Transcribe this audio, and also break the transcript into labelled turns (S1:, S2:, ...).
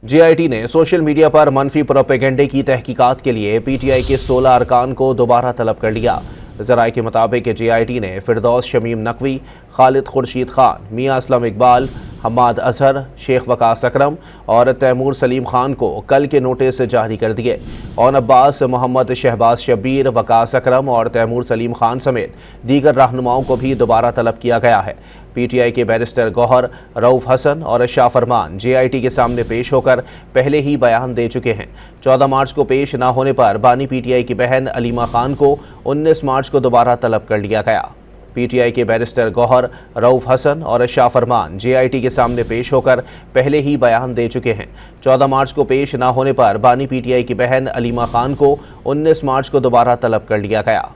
S1: JIT ने social media पर मनफी प्रोपेगेंडे की तहकीकात के लिए PTI के 16 अरकान को दोबारा तलब कर लिया। ज़राए के मुताबिक JIT ने फिरदौस शमीम नकवी, खालिद खुर्शीद खान, मियाँ असलम इकबाल, हम्माद अजहर, शेख वकास अकरम और तैमूर सलीम खान को कल के नोटिस जारी कर दिए। और अब्बास, मोहम्मद शहबाज शब्बीर, वकास अकरम और तैमूर सलीम खान समेत दीगर रहनुमाओं को भी दोबारा तलब किया गया है। PTI के बैरिस्टर गौहर, रऊफ हसन और शाह फरमान JIT के सामने पेश होकर पहले ही बयान दे चुके हैं। 14 मार्च को पेश न होने पर बानी PTI की बहन अलीमा खान को 19 मार्च को दोबारा तलब कर लिया गया। PTI के बैरिस्टर गौहर, रऊफ हसन और शाह फरमान JIT के सामने पेश होकर पहले ही बयान दे चुके हैं। 14 मार्च को पेश न होने पर बानी PTI की बहन अलीमा खान को 19 मार्च को दोबारा तलब कर लिया गया।